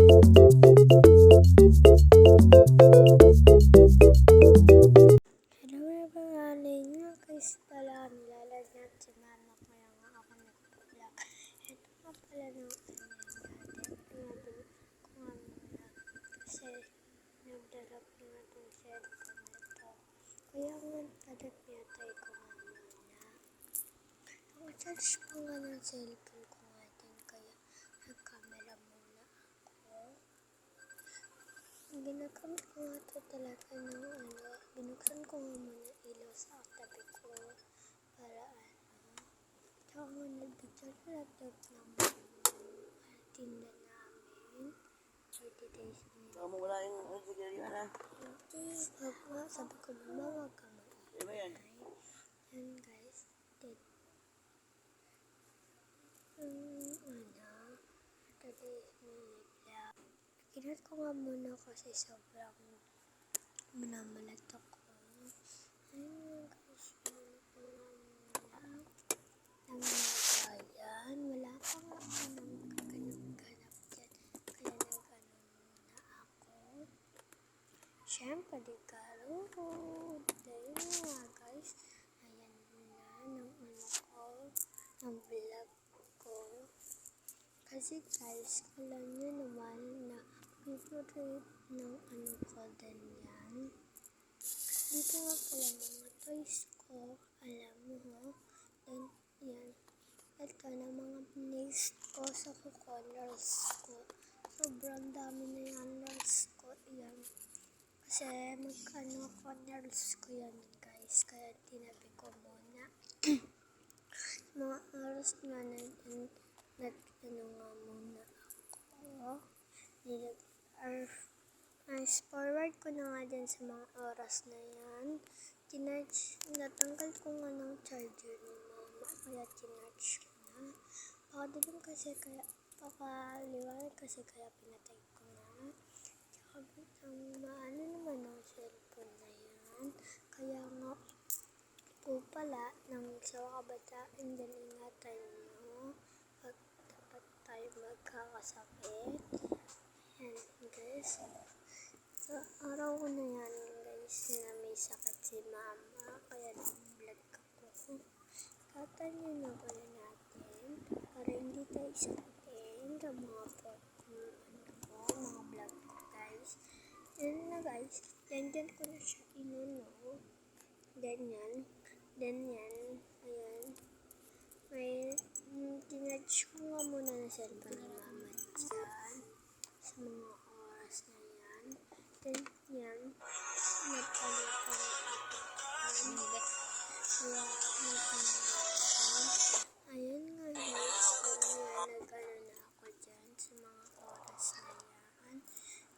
Hello everyone, nga guys pala, nilalad niya si mama kaya nga ako nag-vlog. Ito nga pala ng natin, ko nga muna kasi nagdalap na itong cellphone nito. Kaya nga nagdalap yatay ko nga muna. Nag-charge ko nga ng cellphone ko nga din kaya nag-camera muna ako. Ginagamit ko nga ito talaga ng binuksan ko nga muna ilaw sa tabi ko para tsaka nga nag-charge ng tinda namin for today's video. Kamu wala yung sigari na. Sabi ko mama wag ka maingay. Yan guys, today's video. Kinat ko nga muna kasi sobrang minamalat ako. Ayun guys, ayan, wala pa nga anong kaganap-ganap dyan. Kaya muna ako. Siyempre, di karunod. Dahil nga guys, ayan na ng vlog ko. Kasi guys, alam nyo naman na favorite ng ko din yan. Dito nga pala mga toys ko, alam mo ho. Then, yan. Ito na mga nails ko sa corners ko. Sobrang dami na yung nails ko. Yan. Kasi corners ko yan guys. Kaya tinabi ko muna. Mga oras na nga muna ako. Forward ko na nga din sa mga oras na yan. Natanggal ko nga ng charger ni mama. Kaya tinarge ko na. Pakadilim kasi kaya, pakaliwanag kasi kaya pinatay ko na. Tsaka maano naman ang cellphone na yan. Kaya nga po pala ng sa kabataan din ingatan nyo. Pag dapat tayo magkakasakit. Yan guys. So, araw ko na yan guys na may sakit si mama. Kaya nag-vlog ako. Katanyan na pala natin para hindi tayo sakitin sa mga vlog ko guys. Yan na guys. Dyan ko na siya inuno. Then yan. Ayan. May tinarge ko nga muna na cellphone ni mama dyan. Sa mga oras na yan. Then yan. Nagpalit ko na ayan nga guys. Nag-ano na ako dyan sa mga oras na yan.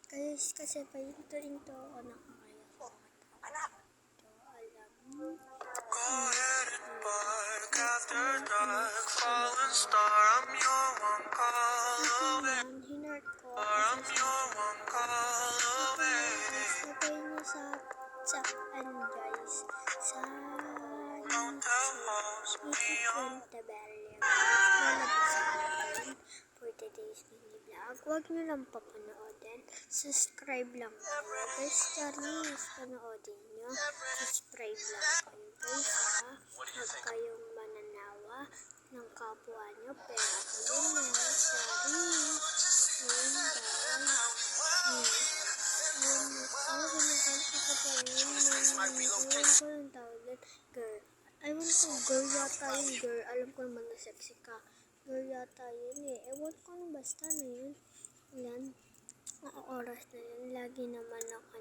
Guys, kasi pahinto-hinto ako nakakaya ko. Alam mo. Go ahead and bark after dark. Fallen star, I'm your one call away. I'm your one call away. Sabay niyo sa guys. Sa Don't tell hoes me on. For today's mini vlog. Huwag nyo lang papanoodin. Subscribe lang kayo. Guys, Charlie, panoodin nyo. Subscribe lang kayo guys ha. Huwag kayong mananawa ng kapwa nyo. Pero ako din na, Charlie. Ayun guys. Ewan ko, girl yata yun, girl. Alam ko naman na sexy ka. Girl yata yun eh. Ewan ko nung basta na yun. Yan. Mga oras na yun. Lagi naman ako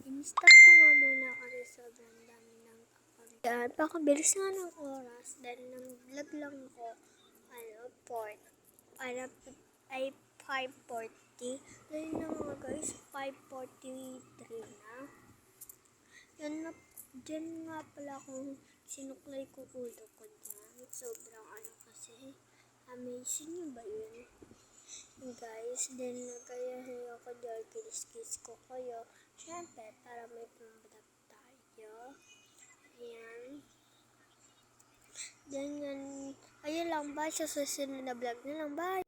in-stop ko nga muna kasi sobrang dami ng kapag. Yan. Pakabilis nga ng oras. Dahil nang vlog lang ako. 5:40. Dahil na mga guys, 5:43 na. Yan na. Diyan nga pala kung sinuklay ko ulo ko dyan. Sobrang kasi. Amazing nyo ba yun? Guys, then kaya ako dyan, kiss ko kayo. Siyempre, para may pambadag tayo. Ayan. Then yan. Ayun lang ba? Sa susunod na vlog na lang. Bye!